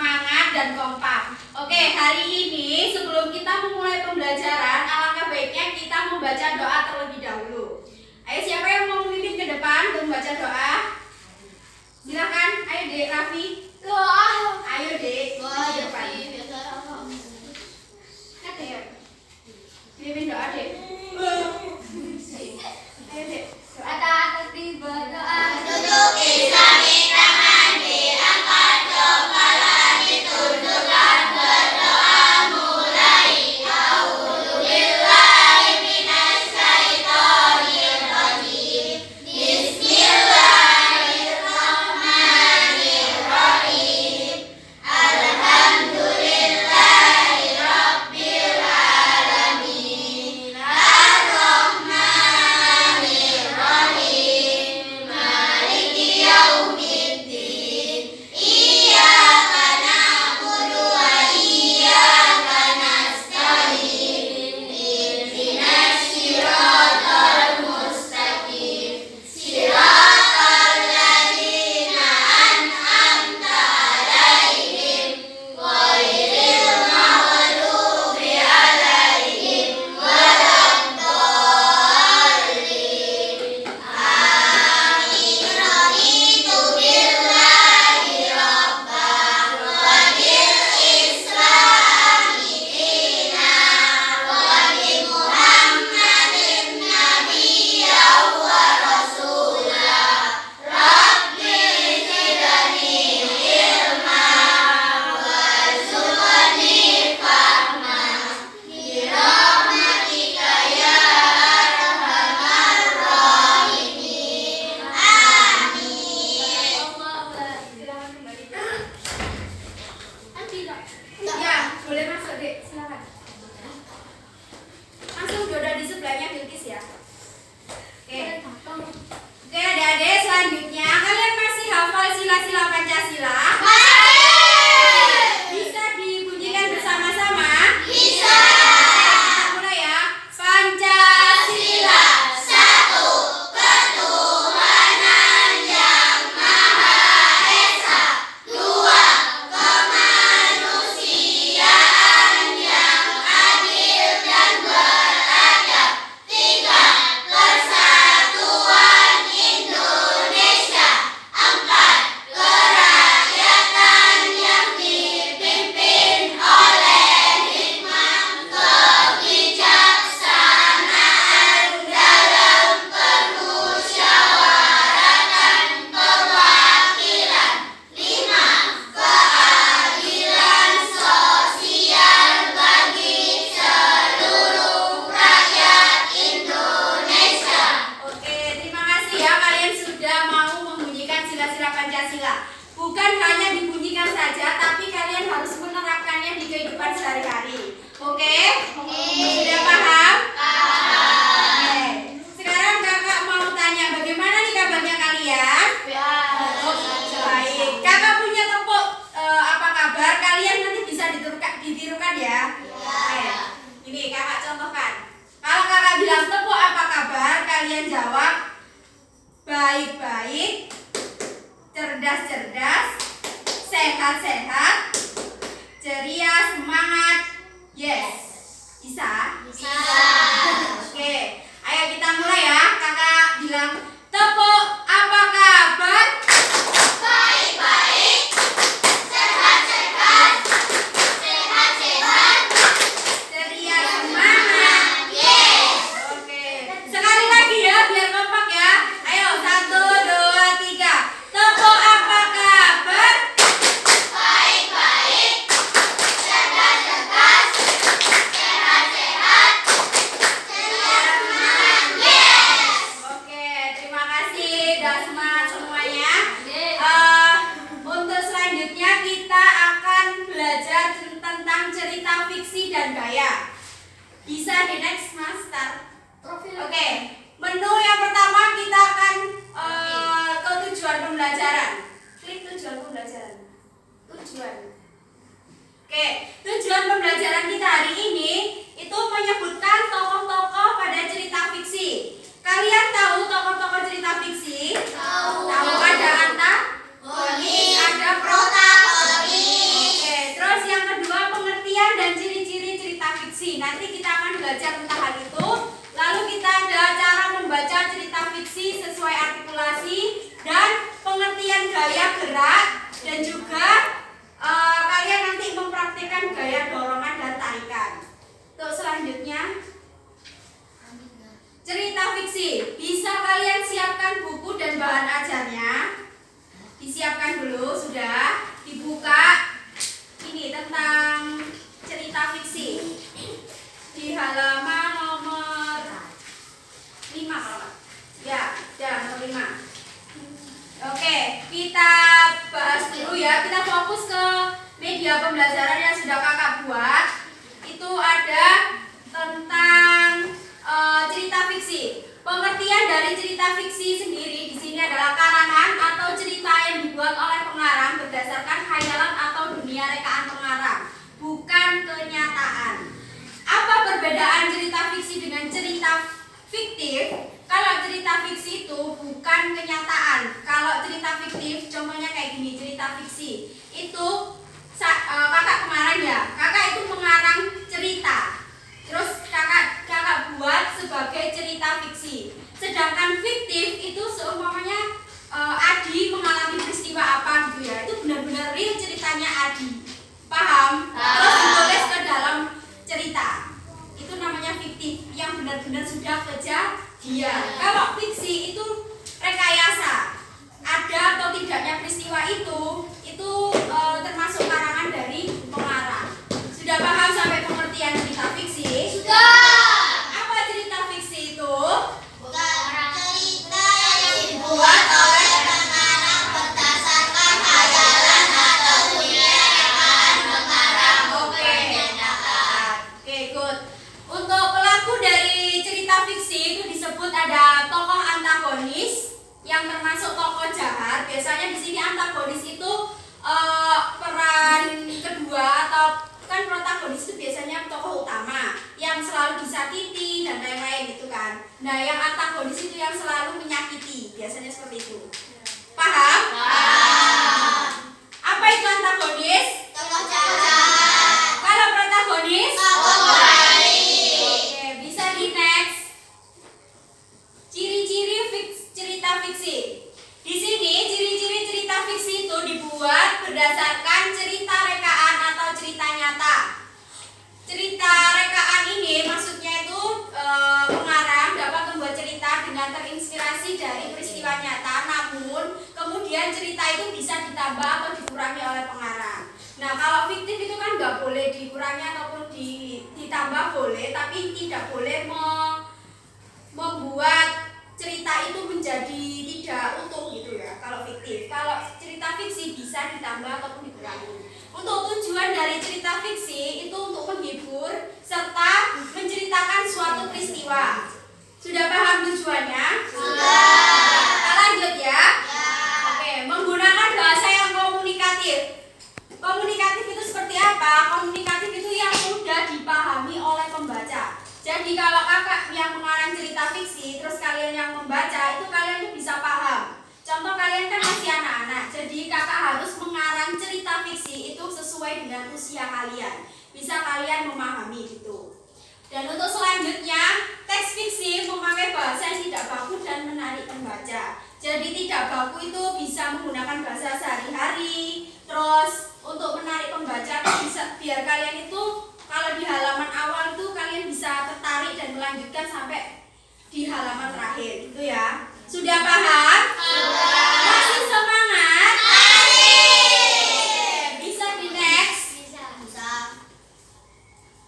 semangat dan kompak. Oke, hari ini sebelum kita memulai pembelajaran, alangkah baiknya kita membaca doa terlebih dahulu. Ayo, siapa yang mau memimpin ke depan untuk membaca doa? Silakan, ayo Dek Raffi. Ayo Dek, ke depan. Dek, mimpin doa Dek. Ayo Dek. Berdoa. Duduk Islami tangan diangkat, kepala ditundukkan, berdoa mulai. A'udzubillahi minasyaitonir rajim. Bismillahirrahmanirrahim. Alhamdulillahi rabbil alamin. Ar-Rahmanir Rahim. Maliki yaumiddin. Iyyaka na'budu wa iyyaka nasta'in. Ihdinas siratal mustaqim. Siratal ladzina an'amta 'alaihim ghairil maghdubi 'alaihim waladdallin. Amin. Raditu billahi rabban wa bil islami dinan wa bi Muhammadin nabiyyan wa rasulah. Rabbi zidni ilma warzuqni fahma birahmatika ya arhamar rahimin. Amin. Silakan kembali. Ya, boleh masuk Dek, silakan. Langsung duduk di sebelahnya Bilkis ya. Oke. Oke, adik-adik, selanjutnya kalian masih hafal sila-sila Pancasila? Bisa dibunyikan bersama-sama? Bisa. Kita mulai ya. Pancasila. Satu, ketuhanan yang Maha Esa. Dua, kemanusiaan yang adil dan beradab. Tiga, persatuan Indonesia. Empat, kerakyatan yang dipimpin oleh hikmah kebijaksanaan dalam permusyawaratan perwakilan. Lima, keadilan sosial bagi seluruh rakyat Indonesia. Oke, terima kasih ya kalian sudah mau membunyikan sila-sila Pancasila. Bukan hanya dibunyikan saja, tapi kalian harus menerapkannya di kehidupan sehari-hari. Oke? Sudah paham? Oke. Sekarang kakak mau tanya, bagaimana nih kabarnya kalian? Baik. Kakak punya tepuk apa kabar? Kalian nanti bisa ditirukan ya. Oke. Ini kakak contohkan. Kalau kakak bilang tepuk apa kabar, kalian jawab baik-baik, cerdas-cerdas, sehat-sehat, ceria, semangat. Yes. Bisa? Bisa. Oke. Ayo kita mulai ya. Kakak bilang tepuk apa kabar? Baik-baik, sehat-sehat, sehat-sehat, Ceria, semangat. yes. Oke. Sekali lagi ya biar kompak ya. Ayo 1, 2, 3. Tepuk apa kabar? Baik-baik, cerdas-cerdas, sehat-sehat, ceria semangat, yes. Oke, terima kasih. Udah semangat semuanya. Untuk selanjutnya kita akan belajar tentang cerita fiksi dan gaya. Bisa di next mas start. Oke, menu yang pertama kita akan ke tujuan pembelajaran. Klik tujuan pembelajaran. Tujuan. Oke, tujuan pembelajaran kita hari ini itu menyebutkan tokoh-tokoh pada cerita fiksi. Kalian tahu tokoh-tokoh cerita fiksi? Tahu. Tahu ada antagonis, ada protagonis. fiksi. Nanti kita akan belajar tentang hal itu. Lalu kita ada cara membaca cerita fiksi sesuai artikulasi dan pengertian gaya gerak, dan juga kalian nanti mempraktikkan gaya dorongan dan tarikan. Untuk selanjutnya, cerita fiksi. Bisa kalian siapkan buku dan bahan ajarnya. Disiapkan dulu, sudah dibuka. Ini tentang cerita fiksi di halaman nomor 5 kalau nggak? Ya, nomor 5. Oke, kita bahas dulu ya. Kita fokus ke media pembelajaran yang sudah kakak buat. Itu ada tentang cerita fiksi. Pengertian dari cerita fiksi sendiri di sini adalah karangan atau cerita yang dibuat oleh pengarang berdasarkan khayalan atau dunia rekaan pengarang, bukan kenyataan. Apa perbedaan cerita fiksi dengan cerita fiktif? Kalau cerita fiksi itu bukan kenyataan. Kalau cerita fiktif, contohnya kayak gini, cerita fiksi itu kakak kemarin ya, kakak itu mengarang cerita, terus kakak buat sebagai cerita fiksi. Sedangkan fiktif itu seumpamanya Adi mengalami peristiwa apa gitu ya, itu benar-benar real ceritanya Adi, paham? Terus ditulis ke dalam cerita, itu namanya fiktif, yang benar-benar sudah kejadian. Kalau fiksi itu rekayasa, ada atau tidaknya peristiwa itu termasuk karangan dari pengarang. Sudah paham sampai pengertian cerita fiksi? Apa cerita fiksi itu? Bukan cerita yang dibuat oleh pengarang berdasarkan khayalan atau dunia rekaan pengarang, bukan kenyataan. Oke, good. Untuk pelaku dari cerita fiksi itu disebut ada tokoh antagonis yang termasuk tokoh jahat. Biasanya di sini antagonis itu peran kedua, atau kan protagonis itu biasanya tokoh utama yang selalu disakiti dan lain-lain gitu kan. Nah, yang antagonis itu yang selalu menyakiti, biasanya seperti itu. Paham? Apa itu antagonis? Tokoh jahat. Kalau protagonis? Tokoh baik. Oke, bisa di next. Ciri-ciri cerita fiksi. Di sini ciri-ciri cerita fiksi itu dibuat berdasarkan cerita rekaan atau cerita nyata. Cerita rekaan ini maksudnya itu pengarang dapat membuat cerita dengan terinspirasi dari peristiwa nyata, namun kemudian cerita itu bisa ditambah atau dikurangi oleh pengarang. Nah, kalau fiktif itu kan nggak boleh dikurangi ataupun ditambah boleh, tapi tidak boleh membuat cerita itu menjadi tidak utuh gitu ya. Kalau fiktif, kalau cerita fiksi bisa ditambah ataupun dikurangi. Untuk tujuan dari cerita fiksi itu untuk menghibur serta menceritakan suatu peristiwa. Sudah paham tujuannya? Kita lanjut ya. Oke, menggunakan bahasa yang komunikatif. Komunikatif itu seperti apa? Komunikatif itu yang mudah dipahami oleh pembaca. Jadi kalau kakak yang mengarang cerita fiksi, terus kalian yang membaca, itu kalian tuh bisa paham. Contoh, kalian kan masih anak-anak, jadi kakak harus mengarang cerita fiksi itu sesuai dengan usia kalian. Bisa kalian memahami gitu. Dan untuk selanjutnya, teks fiksi memakai bahasa yang tidak baku dan menarik pembaca. Jadi tidak baku itu bisa menggunakan bahasa sehari-hari. Terus untuk menarik pembaca bisa biar kalian itu kalau di halaman awal itu kalian bisa tertarik dan melanjutkan sampai di halaman terakhir gitu ya. Sudah paham? Masih semangat? Bisa di next?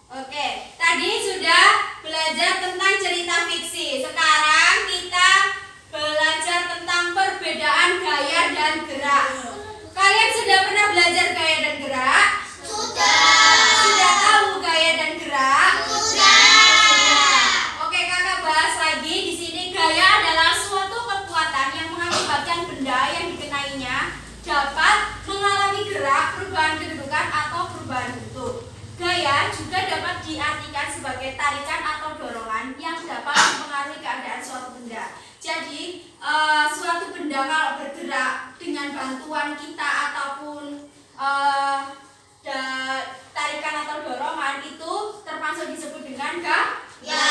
Oke, tadi sudah belajar tentang cerita fiksi. Sekarang kita belajar tentang perbedaan gaya dan gerak. Kalian sudah pernah belajar gaya dan gerak? dengan gaya.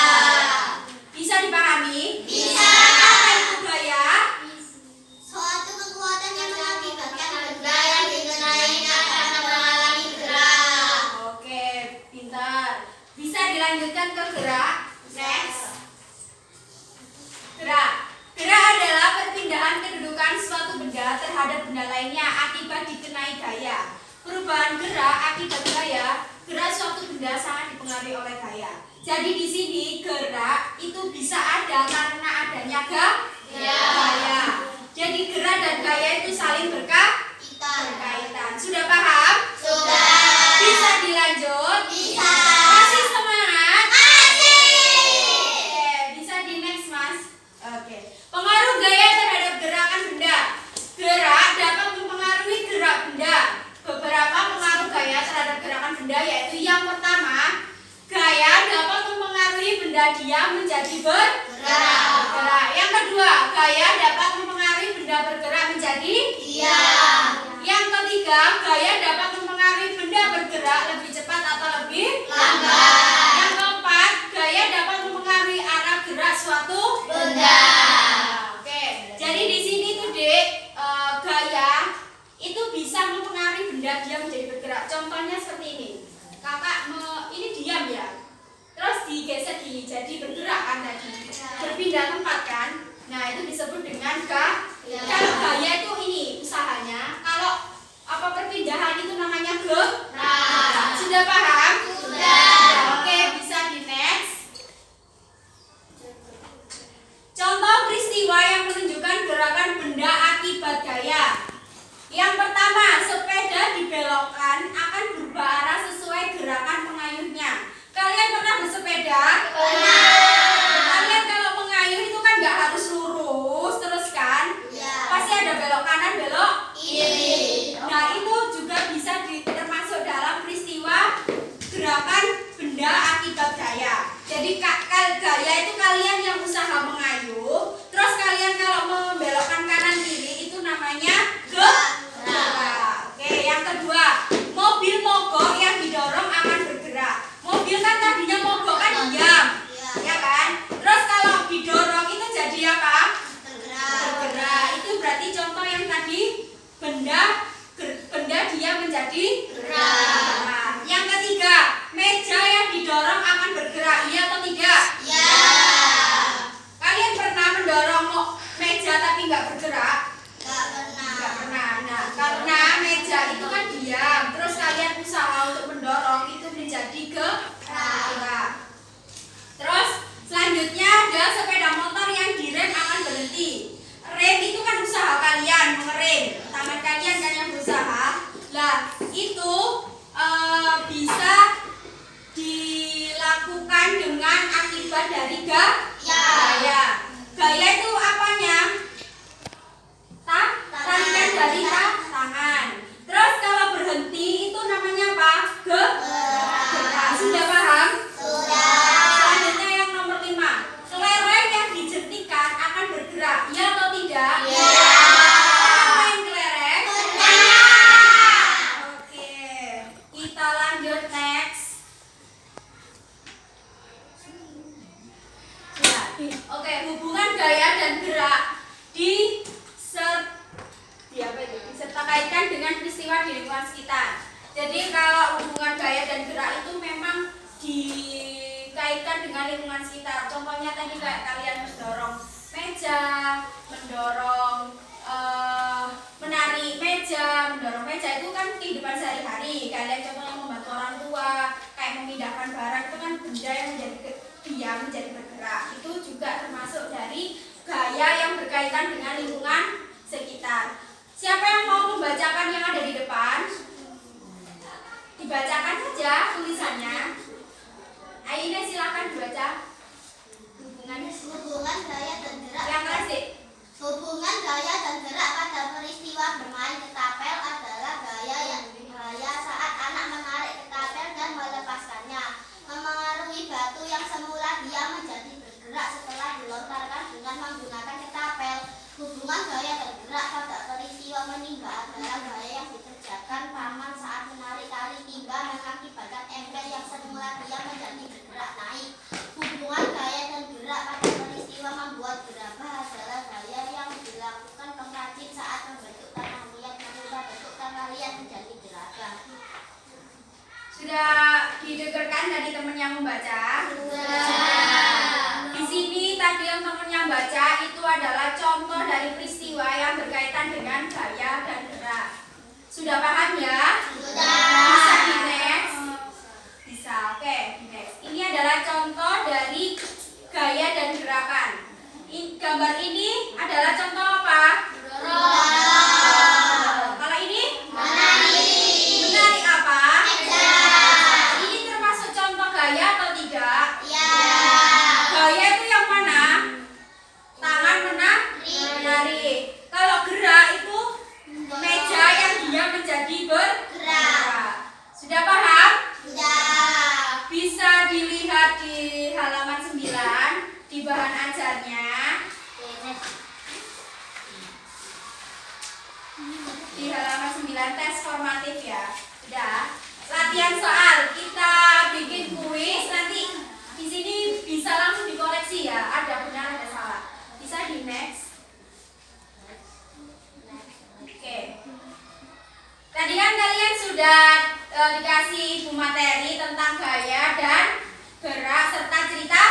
Bisa dipahami? Bisa. Apa itu gaya? Suatu kekuatan yang mengakibatkan benda yang dikenainya karena mengalami gerak. Oke, pintar. Bisa dilanjutkan ke gerak. Next. Gerak. Gerak adalah perpindahan kedudukan suatu benda terhadap benda lainnya akibat dikenai gaya. Perubahan gerak akibat gaya, gerak suatu benda sangat dipengaruhi oleh gaya. Jadi di sini gerak itu bisa ada karena adanya gaya. Jadi gerak dan gaya itu saling berkaitan. Sudah paham? Sudah. Bisa dilanjut? Bisa. Masih semangat? Asik. Oke, bisa di next Mas. Oke. Pengaruh gaya terhadap gerakan benda. Gerak dapat mempengaruhi gerak benda. Beberapa pengaruh gaya terhadap gerakan benda yaitu yang pertama, gaya dapat mempengaruhi benda diam menjadi bergerak. Yang kedua, gaya dapat mempengaruhi benda bergerak menjadi Diam. Yang ketiga, gaya dapat mempengaruhi benda bergerak lebih cepat atau lebih Lambat. Yang keempat, gaya dapat mempengaruhi arah gerak suatu Benda. Oke, jadi di sini tuh Dek, gaya itu bisa mempengaruhi benda diam menjadi bergerak. Contohnya seperti ini. Kakak ini diam ya. Terus digeser jadi bergerak kan tadi. Berpindah tempat kan. Nah, itu disebut dengan gaya. Kalau gaya itu ini usahanya. Kalau apa perpindahan itu namanya gerak. Sudah paham? Sudah. Oke, bisa di next. Contoh peristiwa yang menunjukkan gerakan benda akibat gaya. Yang pertama, sepeda dibelokkan akan berubah arah sesuai gerakan pengayuhnya. Kalian pernah bersepeda? Pernah. Kalian kalau mengayuh itu kan nggak harus lurus terus kan? Ya. Pasti ada belok kanan, belok Kiri. Nah, itu juga bisa termasuk dalam peristiwa gerakan benda akibat gaya. Jadi gaya itu kalian yang usaha mengayuh, terus kalian kalau membelokkan kanan kiri itu namanya gerak. Oke, yang kedua, mobil mogok yang didorong akan bergerak. Mobil kan tadinya mogok kan diam, ya kan? Terus kalau didorong itu jadi apa? Bergerak. Itu berarti contoh yang tadi benda dia menjadi Gerak. Nah, yang ketiga, meja yang didorong akan bergerak, iya atau tidak? Ya. Kalian pernah mendorong meja tapi nggak bergerak? Gak pernah. Nggak pernah. Nah, karena meja itu kan diam, terus kalian usaha untuk mendorong itu menjadi gerak. Terus selanjutnya ada sepeda motor yang direm akan berhenti. Rem itu kan usaha kalian mengerem, tangan kalian kan yang berusaha. Lah, itu bisa dilakukan dengan akibat dari gaya. Gaya itu apanya? Tarikan dari tangan. Terus kalau berhenti itu namanya apa? Gerak. Sudah paham? Sudah. Selanjutnya yang nomor 5. Kelereng yang dijentikan akan bergerak, ya atau tidak? Ya. Pernah main kelereng? Oke, kita lanjut next. Oke, hubungan gaya dan gerak disertai dengan peristiwa di lingkungan sekitar. Jadi kalau hubungan gaya dan gerak itu memang dikaitkan dengan lingkungan sekitar. Contohnya tadi kayak kalian mendorong meja, menarik meja, mendorong meja itu kan kehidupan sehari-hari. Kalian contohnya membantu orang tua, kayak memindahkan barang itu kan benda yang menjadi diam menjadi bergerak. Itu juga termasuk dari gaya yang berkaitan dengan lingkungan sekitar. Siapa yang mau membacakan yang ada di depan? Dibacakan saja tulisannya. Aina silakan dibaca. Hubungan gaya dan gerak. Yang keras deh. Hubungan gaya dan gerak pada peristiwa bermain ketapel adalah gaya saat anak menarik ketapel dan melepaskannya, memengaruhi batu yang semula diam menjadi bergerak setelah dilontarkan dengan menggunakan ketapel. Hubungan gaya dan gerak pada peristiwa menimba adalah gaya yang dikerjakan paman saat menarik tali timba mengakibatkan ember yang semula diam menjadi bergerak naik. Sudah didengarkan tadi temennya membaca? Di sini tadi yang temennya baca itu adalah contoh dari peristiwa yang berkaitan dengan gaya dan gerak. Sudah paham ya? Bisa di next? Bisa, oke, di next. Ini adalah contoh dari gaya dan gerakan. Gambar ini adalah contoh apa? Kalau ini? Menarik apa? Ini termasuk contoh gaya atau tidak? Gaya itu yang mana? Tangan menarik. Kalau gerak itu meja yang dia menjadi bergerak. Sudah paham? Bisa dilihat di halaman 9 di bahan ajarnya. Di halaman 9 tes formatif ya. Sudah. Latihan soal, kita bikin kuis nanti di sini bisa langsung dikoreksi ya. Ada benar ada salah. Bisa di next. Oke. Tadi kan kalian sudah dikasih ibu materi tentang gaya dan gerak serta cerita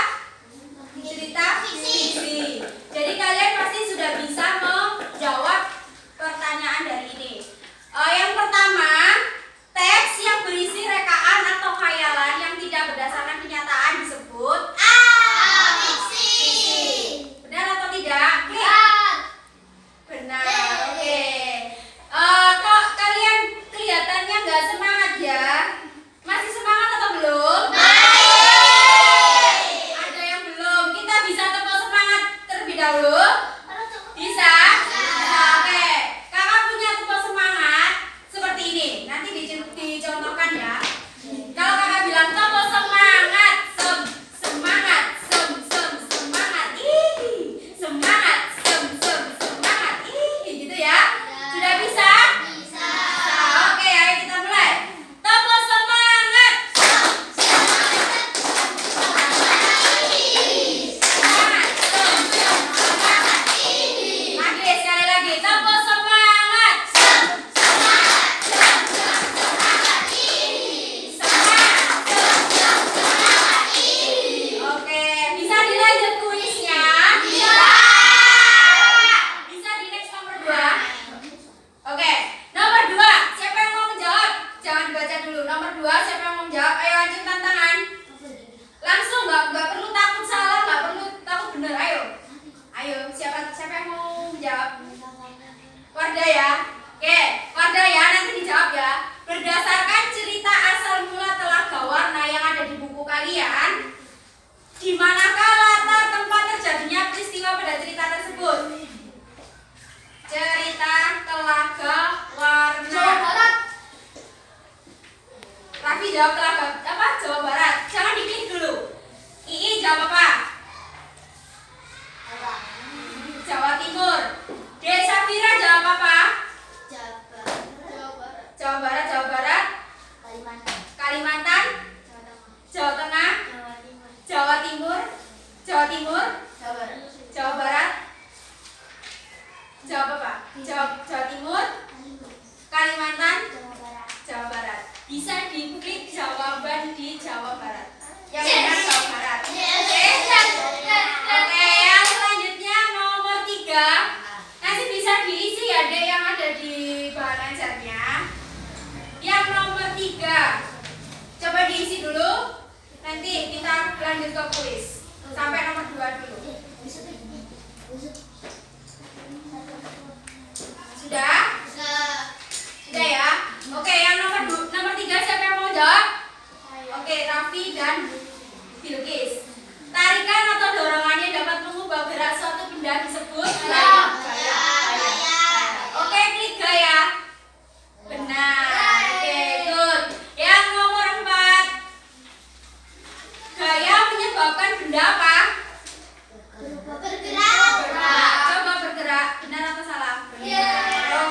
fiksi. Jadi kalian pasti sudah bisa menjawab pertanyaan dari ini. Yang pertama, teks yang berisi rekaan atau khayalan yang tidak berdasarkan kenyataan disebut fiksi. Benar atau tidak? Benar. Oke. Kok kalian kelihatannya nggak semangat ya? Masih semangat atau belum? Ada yang belum. Kita bisa tepuk semangat terlebih dahulu. Bisa? Oke. Kakak punya tepuk semangat seperti ini. Nanti dicontohkan ya. Kalau kakak bilang tepuk semangat, semangat, semangat, semangat, semangat, gitu ya. Sudah bisa? Oke, ayo kita mulai. Tepuk semangat. Lagi, sekali lagi. Tepuk semangat. Oke, bisa dilanjut kuisnya? Bisa di next nomor 2. Oke, nomor 2. Siapa yang mau menjawab? Jangan baca dulu. Nomor 2, siapa yang mau menjawab? Ayo lanjut tantangan. Langsung, nggak perlu takut salah, nggak perlu takut bener. Ayo, siapa yang mau menjawab? Wardah ya. Oke, Wardah ya, nanti dijawab ya. Berdasarkan cerita asal mula Telaga Warna yang ada di buku kalian, di manakah latar tempat terjadinya peristiwa pada cerita tersebut? Cerita Telaga Warna. Raffi jawab Telaga apa? Jawa Barat. Jangan diklik dulu. Ii jawab apa? Jawa Timur. Safira jawab apa? Jawa Barat. Kalimantan. Jawa Tengah. Jawa Timur. Jawa Barat. Jawab apa? Jawa Timur. Kalimantan. Jawa Barat. Bisa diklik jawaban di Jawa Barat. Yang benar Jawa Barat. Oke, yang selanjutnya nomor 3. Nanti bisa diisi ya dek yang ada di bahan ajarnya. Yang nomor 3. Coba diisi dulu. Nanti kita lanjut ke kuis. Sampai nomor 2 dulu. Sudah? Sudah ya? Oke, yang nomor 3 siapa yang mau jawab? Oke, Raffi dan Bilqis. Tarikan atau dorongannya dapat mengubah gerak suatu benda disebut gaya. Oke, klik gaya. Benar. Oke, good. Yang nomor 4. Gaya menyebabkan benda apa? Bergerak. Coba bergerak. Benar atau salah?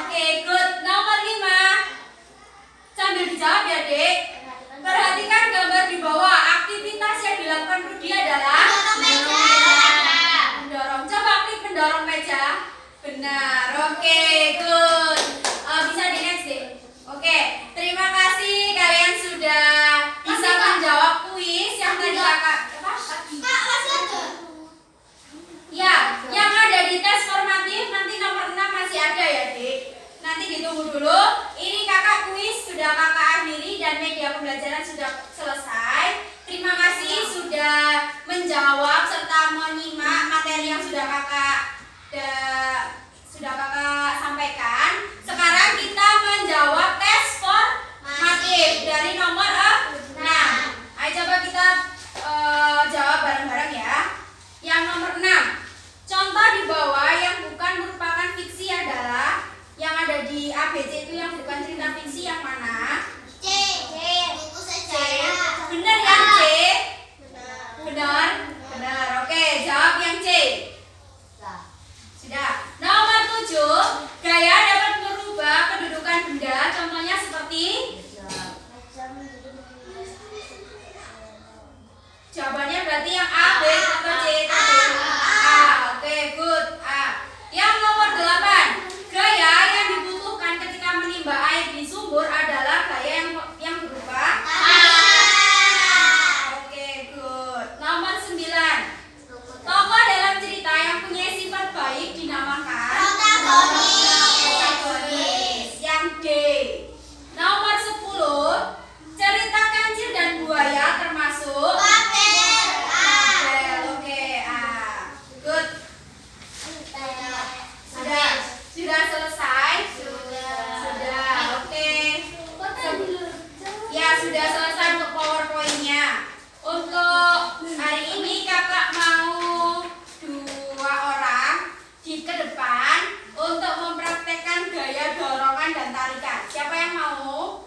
Oke, good. Nomor 5. Sambil dijawab ya, Dek. Perhatikan gambar di bawah. Aktivitas yang dilakukan Rudi adalah mendorong. Coba klik mendorong meja. Benar. Oke, good. Bisa di next deh. Oke, terima kasih kalian sudah sudah kakak akhiri dan media pembelajaran sudah selesai. Terima kasih sudah menjawab serta menyimak materi yang sudah kakak sampaikan. Sekarang kita menjawab tes formatif dari nomor 6. Ayo coba kita jawab bareng-bareng ya. Yang nomor 6. Contoh di bawah yang bukan merupakan fiksi adalah yang ada di ABC itu yang bukan cerita fiksi yang mana? C. Buku sejarah. Benar yang C? Benar? Benar. Oke, jawab yang C. Sudah. Nomor 7, gaya dapat merubah kedudukan benda. Contohnya seperti? Jawabannya berarti yang A, B, atau C tadi? A. Oke, good. A. Yang nomor 8, gaya yang dibutuhkan ketika menimba air di sumur adalah gaya yang berupa? A. Oke, good. Nomor 9, tokoh dalam cerita yang punya sifat baik dinamakan? Protagonis. Yang D. Nomor 10, cerita kancil dan buaya termasuk? Oke, A. Good. Sudah selesai? Sudah. Oke. Ya, sudah selesai untuk PowerPoint-nya. Untuk hari ini kakak mau 2 orang ke depan untuk mempraktekkan gaya dorongan dan tarikan. Siapa yang mau?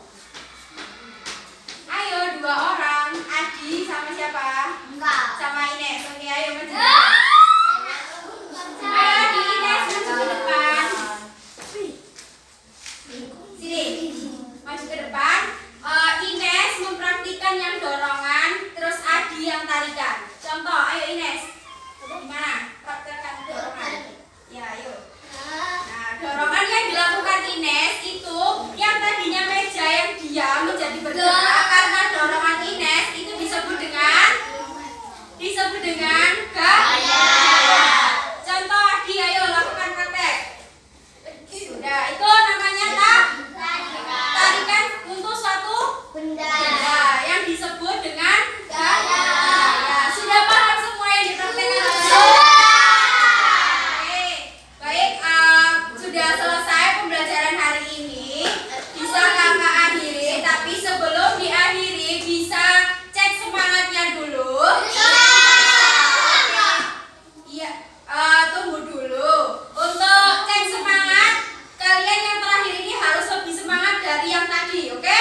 Ayo, 2 orang. Adi sama siapa? Sama Ines. Oke, ayo maju. Ayo Adi, Ines maju ke depan. Sini, maju ke depan. Ines mempraktikkan yang dorongan, terus Adi yang tarikan. Contoh, ayo Ines. Gimana? Praktekkan dorongan. Ya, ayo. Nah, dorongan yang dilakukan Ines itu yang tadinya meja yang diam menjadi bergerak karena dorongan Ines itu disebut dengan gaya. Contoh Adi, ayo lakukan praktek. Sudah, itu namanya tarikan untuk suatu benda yang disebut dengan gaya. Sudah paham semua yang dipraktekkan? Oke, baik. Sudah selesai pembelajaran hari ini. Bisa kakak akhiri, tapi sebelum diakhiri bisa cek semangatnya dulu. Iya, tunggu dulu. Untuk cek semangat, kalian yang terakhir ini harus lebih semangat dari yang tadi, oke?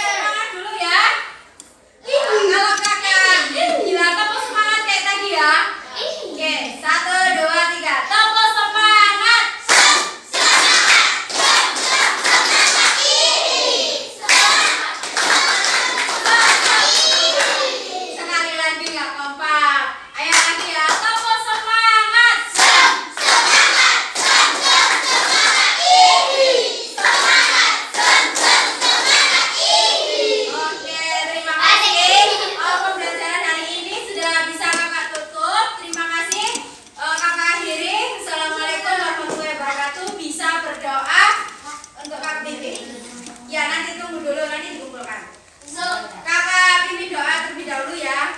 Semangat dulu ya. Kalau kakak bilang kamu semangat kayak tadi ya. Oke, 1, 2, 3. Topo semangat. Sekali lagi nggak kompak. Ayo lagi ya. Topo semangat. Oke, terima kasih. Pembelajaran hari ini sudah bisa kakak tutup. Terima kasih. Kakak akhiri. Assalamualaikum warahmatullahi wabarakatuh. Bisa berdoa untuk Kak Bibi. Ya, nanti tunggu dulu, nanti dikumpulkan. Kakak Bibi doa terlebih dahulu ya.